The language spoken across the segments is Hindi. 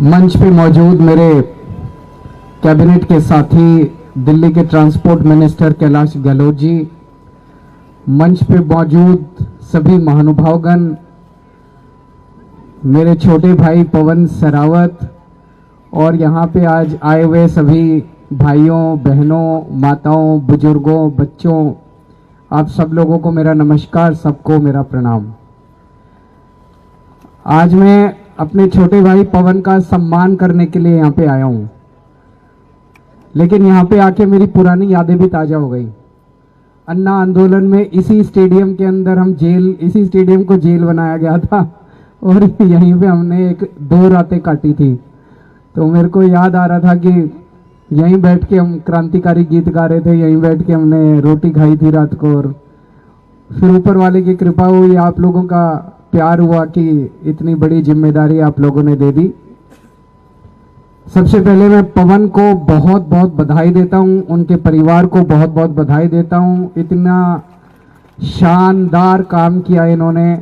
मंच पे मौजूद मेरे कैबिनेट के साथी दिल्ली के ट्रांसपोर्ट मिनिस्टर कैलाश गहलोत जी, मंच पे मौजूद सभी महानुभावगण, मेरे छोटे भाई पवन सरावत और यहाँ पे आज आए हुए सभी भाइयों बहनों माताओं बुजुर्गों बच्चों, आप सब लोगों को मेरा नमस्कार, सबको मेरा प्रणाम। आज मैं अपने छोटे भाई पवन का सम्मान करने के लिए यहाँ पे आया हूँ, लेकिन यहाँ पे आके मेरी पुरानी यादें भी ताज़ा हो गई। अन्ना आंदोलन में इसी स्टेडियम के अंदर इसी स्टेडियम को जेल बनाया गया था और यहीं पे हमने 2 रातें काटी थी। तो मेरे को याद आ रहा था कि यहीं बैठ के हम क्रांतिकारी गीत गा रहे थे, यहीं बैठ के हमने रोटी खाई थी रात को, और फिर ऊपर वाले की कृपा हुई, आप लोगों का प्यार हुआ कि इतनी बड़ी जिम्मेदारी आप लोगों ने दे दी। सबसे पहले मैं पवन को बहुत बहुत बधाई देता हूं, उनके परिवार को बहुत बहुत बधाई देता हूं। इतना शानदार काम किया इन्होंने,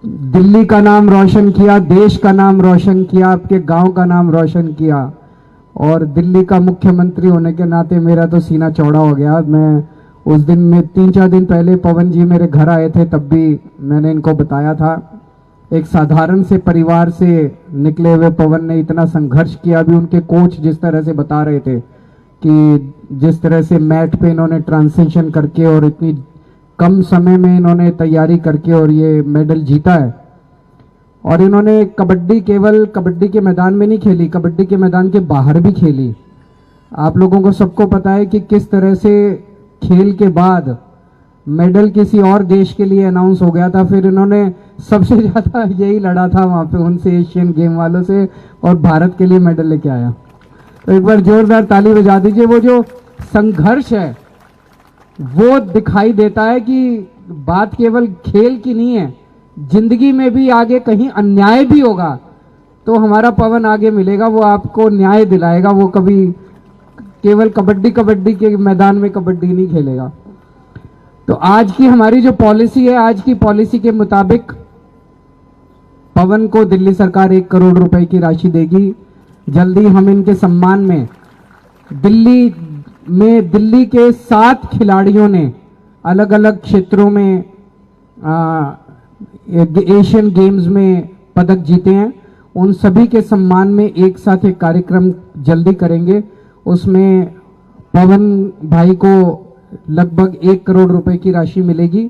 दिल्ली का नाम रोशन किया, देश का नाम रोशन किया, आपके गांव का नाम रोशन किया, और दिल्ली का मुख्यमंत्री होने के नाते मेरा तो सीना चौड़ा हो गया। मैं उस दिन में 3-4 दिन पहले पवन जी मेरे घर आए थे, तब भी मैंने इनको बताया था, एक साधारण से परिवार से निकले हुए पवन ने इतना संघर्ष किया। अभी उनके कोच जिस तरह से बता रहे थे कि जिस तरह से मैट पे इन्होंने ट्रांजिशन करके और इतनी कम समय में इन्होंने तैयारी करके और ये मेडल जीता है। और इन्होंने कबड्डी केवल कबड्डी के मैदान में नहीं खेली, कबड्डी के मैदान के बाहर भी खेली। आप लोगों को सबको पता है कि किस तरह से खेल के बाद मेडल किसी और देश के लिए अनाउंस हो गया था, फिर इन्होंने सबसे ज्यादा यही लड़ा था वहां पे उनसे, एशियन गेम वालों से, और भारत के लिए मेडल लेके आया। तो एक बार जोरदार ताली बजा दीजिए। वो जो संघर्ष है वो दिखाई देता है कि बात केवल खेल की नहीं है, जिंदगी में भी आगे कहीं अन्याय भी होगा तो हमारा पवन आगे मिलेगा, वो आपको न्याय दिलाएगा। वो कभी केवल कबड्डी के मैदान में कबड्डी नहीं खेलेगा। तो आज की हमारी जो पॉलिसी है, आज की पॉलिसी के मुताबिक पवन को दिल्ली सरकार 1 करोड़ रुपए की राशि देगी। जल्दी हम इनके सम्मान में दिल्ली के 7 खिलाड़ियों ने अलग अलग क्षेत्रों में एशियन गेम्स में पदक जीते हैं, उन सभी के सम्मान में एक साथ एक कार्यक्रम जल्दी करेंगे। उसमें पवन भाई को लगभग 1 करोड़ रुपए की राशि मिलेगी।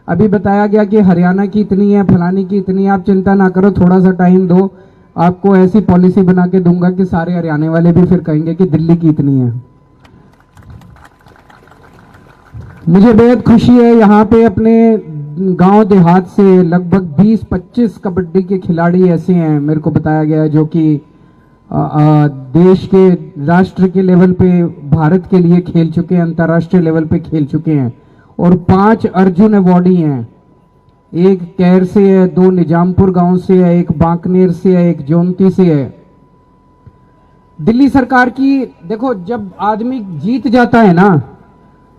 अभी बताया गया कि हरियाणा की इतनी है, फलानी की इतनी है, आप चिंता ना करो, थोड़ा सा टाइम दो, आपको ऐसी पॉलिसी बना के दूंगा कि सारे हरियाणा वाले भी फिर कहेंगे कि दिल्ली की इतनी है। मुझे बेहद खुशी है, यहाँ पे अपने गांव देहात से लगभग 20-25 कबड्डी के खिलाड़ी ऐसे हैं, मेरे को बताया गया है, जो कि देश के राष्ट्र के लेवल पे भारत के लिए खेल चुके हैं, अंतर्राष्ट्रीय लेवल पे खेल चुके हैं, और 5 अर्जुन अवॉर्डी हैं। एक कैर से है, 2 निजामपुर गांव से है, एक बांकनेर से है, एक जोंती से है। दिल्ली सरकार की देखो, जब आदमी जीत जाता है ना,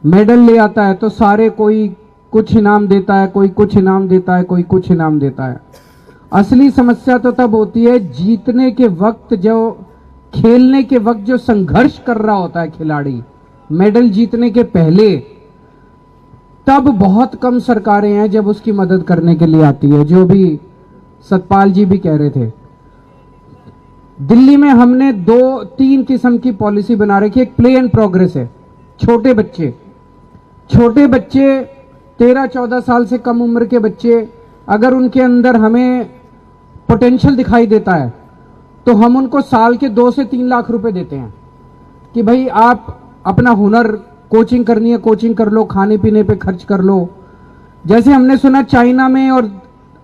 मेडल ले आता है, तो सारे कोई कुछ इनाम देता है, कोई कुछ इनाम देता है, कोई कुछ इनाम देता है। असली समस्या तो तब होती है जीतने के वक्त, जो खेलने के वक्त जो संघर्ष कर रहा होता है खिलाड़ी, मेडल जीतने के पहले, तब बहुत कम सरकारें हैं जब उसकी मदद करने के लिए आती है, जो भी सतपाल जी भी कह रहे थे। दिल्ली में हमने 2-3 किस्म की पॉलिसी बना रखी है। एक प्ले एंड प्रोग्रेस है, छोटे बच्चे 13-14 साल से कम उम्र के बच्चे, अगर उनके अंदर हमें पोटेंशियल दिखाई देता है तो हम उनको साल के 2 से 3 लाख रुपए देते हैं कि भाई आप अपना हुनर, कोचिंग करनी है कोचिंग कर लो, खाने पीने पे खर्च कर लो। जैसे हमने सुना चाइना में और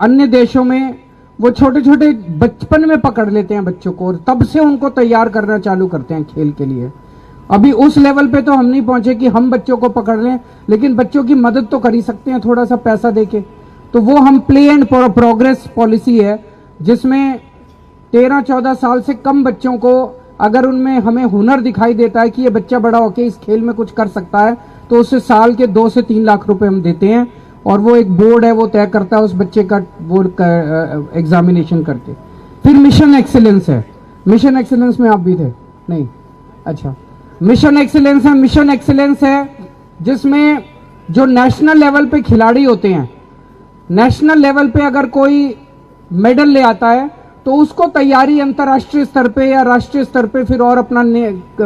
अन्य देशों में वो छोटे छोटे बचपन में पकड़ लेते हैं बच्चों को, और तब से उनको तैयार करना चालू करते हैं खेल के लिए। अभी उस लेवल पे तो हम नहीं पहुंचे कि हम बच्चों को पकड़ लें, लेकिन बच्चों की मदद तो कर ही सकते हैं थोड़ा सा पैसा देके। तो वो हम प्ले एंड प्रोग्रेस पॉलिसी है, जिसमें 13-14 साल से कम बच्चों को, अगर उनमें हमें हुनर दिखाई देता है कि ये बच्चा बड़ा होके इस खेल में कुछ कर सकता है, तो उससे साल के 2 से 3 लाख रुपए हम देते हैं, और वो एक बोर्ड है वो तय करता है उस बच्चे का वो एग्जामिनेशन करके। फिर मिशन एक्सीलेंस है। मिशन एक्सीलेंस में आप भी थे? नहीं, अच्छा। मिशन एक्सीलेंस है, मिशन एक्सीलेंस है जिसमें जो नेशनल लेवल पे खिलाड़ी होते हैं, नेशनल लेवल पे अगर कोई मेडल ले आता है तो उसको तैयारी अंतर्राष्ट्रीय स्तर पे या राष्ट्रीय स्तर पे फिर और अपना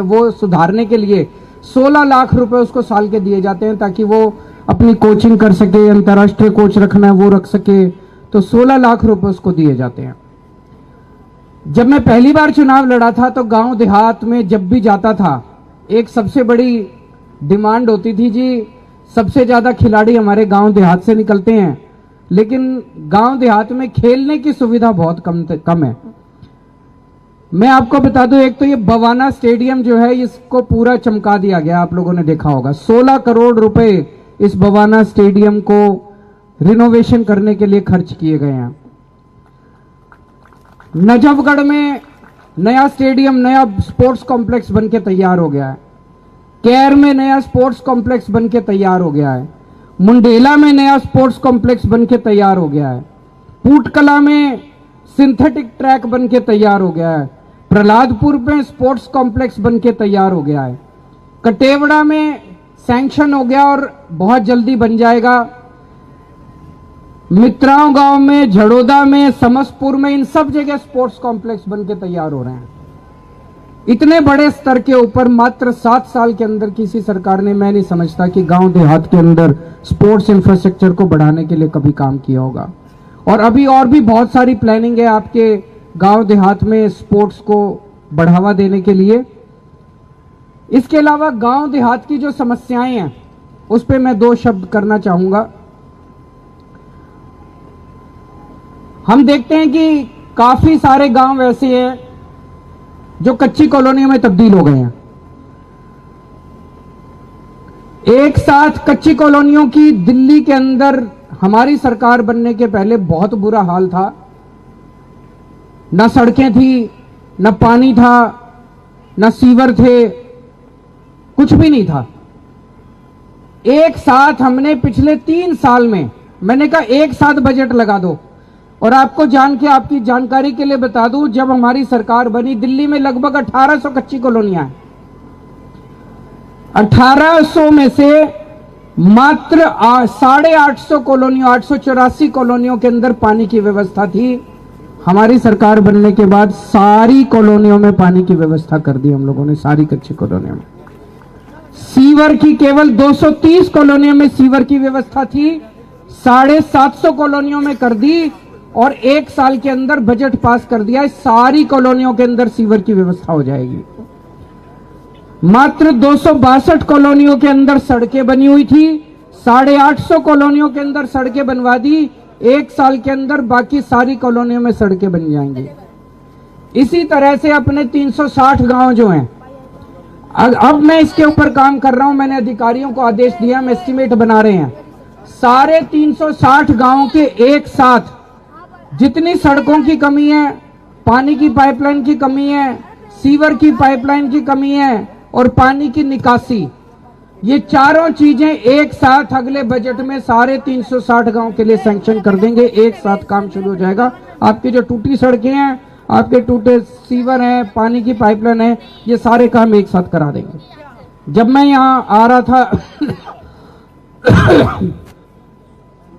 वो सुधारने के लिए 16 लाख रुपए उसको साल के दिए जाते हैं, ताकि वो अपनी कोचिंग कर सके, अंतर्राष्ट्रीय कोच रखना है वो रख सके, तो 16 लाख रुपए उसको दिए जाते हैं। जब मैं पहली बार चुनाव लड़ा था तो गांव देहात में जब भी जाता था, एक सबसे बड़ी डिमांड होती थी, जी सबसे ज्यादा खिलाड़ी हमारे गांव देहात से निकलते हैं, लेकिन गांव देहात में खेलने की सुविधा बहुत कम है। मैं आपको बता दूं, एक तो ये बवाना स्टेडियम जो है इसको पूरा चमका दिया गया, आप लोगों ने देखा होगा। 16 करोड़ रुपए इस बवाना स्टेडियम को रिनोवेशन करने के लिए खर्च किए गए हैं। नजफगढ़ में नया स्टेडियम, नया स्पोर्ट्स कॉम्प्लेक्स बनके तैयार हो गया है। कैर में नया स्पोर्ट्स कॉम्प्लेक्स बनके तैयार हो गया है। मुंडेला में नया स्पोर्ट्स कॉम्प्लेक्स बनके तैयार हो गया है। पूटकला में सिंथेटिक ट्रैक बनके तैयार हो गया है। प्रहलादपुर में स्पोर्ट्स कॉम्प्लेक्स बनके तैयार हो गया है। कटेवड़ा में सैंक्शन हो गया और बहुत जल्दी बन जाएगा। मित्राओं गांव में, झड़ोदा में, समसपुर में, इन सब जगह स्पोर्ट्स कॉम्प्लेक्स बनके तैयार हो रहे हैं। इतने बड़े स्तर के ऊपर मात्र 7 साल के अंदर किसी सरकार ने, मैं नहीं समझता कि गांव देहात के अंदर स्पोर्ट्स इंफ्रास्ट्रक्चर को बढ़ाने के लिए कभी काम किया होगा। और अभी और भी बहुत सारी प्लानिंग है आपके गांव देहात में स्पोर्ट्स को बढ़ावा देने के लिए। इसके अलावा गांव देहात की जो समस्याएं हैं उस पे मैं 2 शब्द करना चाहूंगा। हम देखते हैं कि काफी सारे गांव ऐसे हैं जो कच्ची कॉलोनियों में तब्दील हो गए हैं। एक साथ कच्ची कॉलोनियों की दिल्ली के अंदर हमारी सरकार बनने के पहले बहुत बुरा हाल था। न सड़कें थी, न पानी था, न सीवर थे, कुछ भी नहीं था। एक साथ हमने पिछले 3 साल में, मैंने कहा एक साथ बजट लगा दो। और आपको जान के, आपकी जानकारी के लिए बता दूं, जब हमारी सरकार बनी दिल्ली में लगभग 1800 कच्ची कॉलोनियां हैं। 1800 में से मात्र 850 कॉलोनियों, 884 कॉलोनियों के अंदर पानी की व्यवस्था थी। हमारी सरकार बनने के बाद सारी कॉलोनियों में पानी की व्यवस्था कर दी हम लोगों ने, सारी कच्ची कॉलोनियों में। सीवर की केवल 230 कॉलोनियों में सीवर की व्यवस्था थी, 750 कॉलोनियों में कर दी और 1 साल के अंदर बजट पास कर दिया। सारी कॉलोनियों के अंदर सीवर की व्यवस्था हो जाएगी। मात्र 262 कॉलोनियों के अंदर सड़कें बनी हुई थी, 850 कॉलोनियों के अंदर सड़कें बनवा दी। 1 साल के अंदर बाकी सारी कॉलोनियों में सड़कें बन जाएंगी। इसी तरह से अपने 360 गांव जो हैं, अब मैं इसके ऊपर काम कर रहा हूं, मैंने अधिकारियों को आदेश दिया, हम एस्टीमेट बना रहे हैं। सारे 360 गांवों के एक साथ जितनी सड़कों की कमी है, पानी की पाइपलाइन की कमी है, सीवर की पाइपलाइन की कमी है और पानी की निकासी, ये चारों चीजें एक साथ अगले बजट में सारे 360 गांव के लिए सैंक्शन कर देंगे। एक साथ काम शुरू हो जाएगा। आपकी जो टूटी सड़कें हैं, आपके टूटे सीवर हैं, पानी की पाइपलाइन है, ये सारे काम एक साथ करा देंगे। जब मैं यहां आ रहा था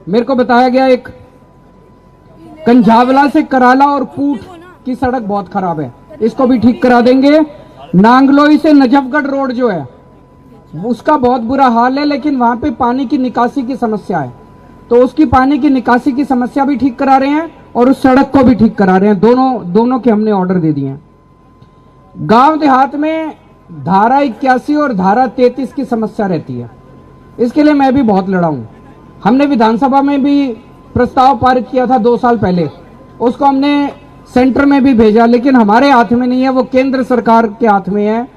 मेरे को बताया गया एक कंझावला से कराला और पूट की सड़क बहुत खराब है, इसको भी ठीक करा देंगे। नांगलोई से नजफगढ़ रोड जो है उसका बहुत बुरा हाल है, लेकिन वहां पे पानी की निकासी की समस्या है, तो उसकी पानी की निकासी की समस्या भी ठीक करा रहे हैं और उस सड़क को भी ठीक करा रहे हैं। दोनों के हमने ऑर्डर दे दिए हैं। गांव देहात में धारा 81 और धारा 33 की समस्या रहती है, इसके लिए मैं भी बहुत लड़ा हूं। हमने विधानसभा में भी प्रस्ताव पारित किया था 2 साल पहले, उसको हमने सेंटर में भी भेजा, लेकिन हमारे हाथ में नहीं है, वो केंद्र सरकार के हाथ में है,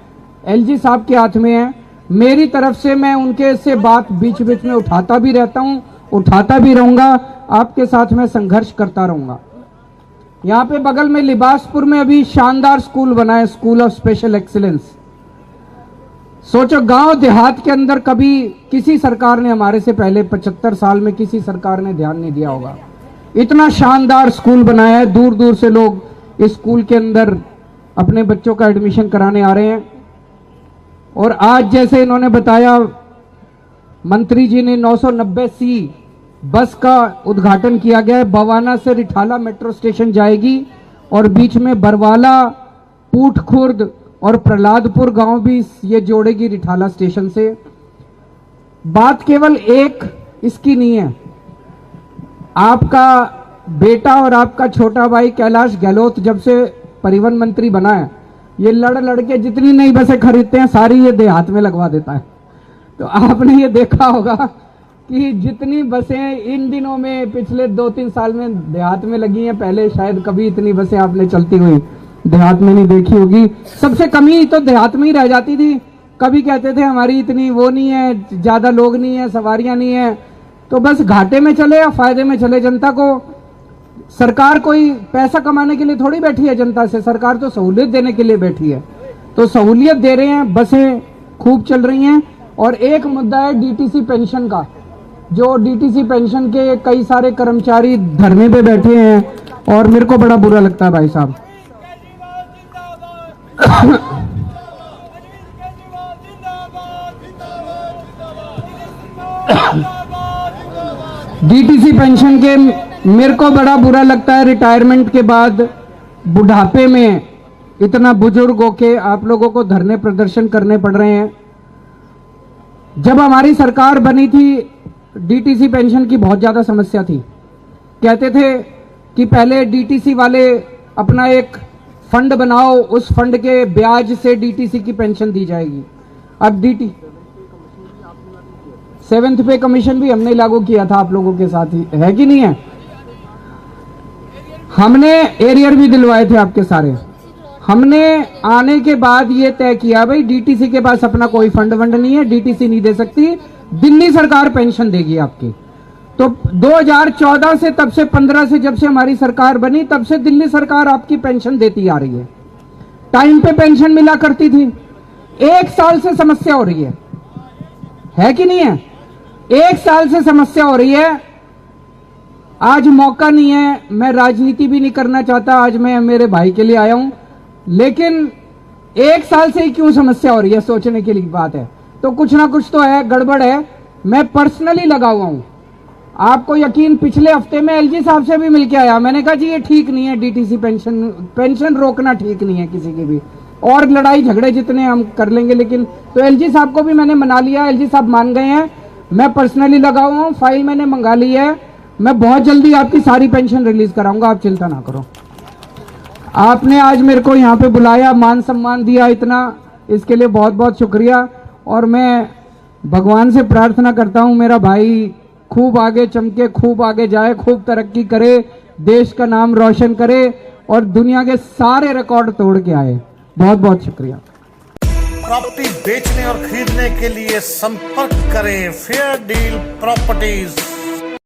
एलजी साहब के हाथ में है। मेरी तरफ से मैं उनके से बात बीच बीच में उठाता भी रहता हूं, उठाता भी रहूंगा, आपके साथ में संघर्ष करता रहूंगा। यहाँ पे बगल में लिबासपुर में अभी शानदार स्कूल बना है, स्कूल ऑफ स्पेशल एक्सीलेंस। सोचो गांव देहात के अंदर कभी किसी सरकार ने, हमारे से पहले 75 साल में किसी सरकार ने ध्यान नहीं दिया होगा। इतना शानदार स्कूल बनाया है, दूर दूर से लोग इस स्कूल के अंदर अपने बच्चों का एडमिशन कराने आ रहे हैं। और आज जैसे इन्होंने बताया, मंत्री जी ने 990C बस का उद्घाटन किया गया है। बवाना से रिठाला मेट्रो स्टेशन जाएगी और बीच में बरवाला, पूठ खुर्द और प्रहलादपुर गांव भी ये जोड़ेगी रिठाला स्टेशन से। बात केवल एक इसकी नहीं है, आपका बेटा और आपका छोटा भाई कैलाश गहलोत जब से परिवहन मंत्री बना है, ये लड़ के जितनी नई बसें खरीदते हैं सारी ये देहात में लगवा देता है। तो आपने ये देखा होगा कि जितनी बसें इन दिनों में पिछले 2-3 साल में देहात में लगी हैं, पहले शायद कभी इतनी बसें आपने चलती हुई देहात में नहीं देखी होगी। सबसे कमी तो देहात में ही रह जाती थी। कभी कहते थे हमारी इतनी वो नहीं है, ज्यादा लोग नहीं है, सवारियां नहीं है, तो बस घाटे में चले या फायदे में चले जनता को। सरकार कोई पैसा कमाने के लिए थोड़ी बैठी है जनता से, सरकार तो सहूलियत देने के लिए बैठी है। तो सहूलियत दे रहे हैं, बसें खूब चल रही हैं। और एक मुद्दा है डीटीसी पेंशन का, जो डीटीसी पेंशन के कई सारे कर्मचारी धरने पे बैठे हैं और मेरे को बड़ा बुरा लगता है भाई साहब। डीटीसी पेंशन के मेरे को बड़ा बुरा लगता है। रिटायरमेंट के बाद बुढ़ापे में इतना बुजुर्ग होके आप लोगों को धरने प्रदर्शन करने पड़ रहे हैं। जब हमारी सरकार बनी थी, डीटीसी पेंशन की बहुत ज्यादा समस्या थी। कहते थे कि पहले डीटीसी वाले अपना एक फंड बनाओ, उस फंड के ब्याज से डीटीसी की पेंशन दी जाएगी। अब डीटी 7th पे कमीशन भी हमने लागू किया था आप लोगों के साथ ही, है कि नहीं है? हमने एरियर भी दिलवाए थे आपके सारे। हमने आने के बाद ये तय किया भाई डीटीसी के पास अपना कोई फंड वंड नहीं है, डीटीसी नहीं दे सकती, दिल्ली सरकार पेंशन देगी आपकी। तो 2014 से, तब से 15 से जब से हमारी सरकार बनी, तब से दिल्ली सरकार आपकी पेंशन देती आ रही है। टाइम पे पेंशन मिला करती थी। 1 साल से समस्या हो रही है कि नहीं है? 1 साल से समस्या हो रही है। आज मौका नहीं है, मैं राजनीति भी नहीं करना चाहता, आज मैं मेरे भाई के लिए आया हूं, लेकिन 1 साल से ही क्यों समस्या हो रही है, सोचने के लिए बात है। तो कुछ ना कुछ तो है, गड़बड़ है। मैं पर्सनली लगा हुआ हूं, आपको यकीन, पिछले हफ्ते में एलजी साहब से भी मिलके आया। मैंने कहा जी ये ठीक नहीं है, डीटीसी पेंशन रोकना ठीक नहीं है किसी की भी, और लड़ाई झगड़े जितने हम कर लेंगे, लेकिन तो एलजी साहब को भी मैंने मना लिया, एलजी साहब मान गए हैं। मैं पर्सनली लगा हुआ हूं, फाइल मैंने मंगा ली है, मैं बहुत जल्दी आपकी सारी पेंशन रिलीज कराऊंगा, आप चिंता ना करो। आपने आज मेरे को यहाँ पे बुलाया, मान सम्मान दिया इतना, इसके लिए बहुत बहुत शुक्रिया। और मैं भगवान से प्रार्थना करता हूँ मेरा भाई खूब आगे चमके, खूब आगे जाए, खूब तरक्की करे, देश का नाम रोशन करे और दुनिया के सारे रिकॉर्ड तोड़ के आए। बहुत बहुत शुक्रिया। प्रॉपर्टी बेचने और खरीदने के लिए संपर्क करें फेयर डील प्रॉपर्टीज।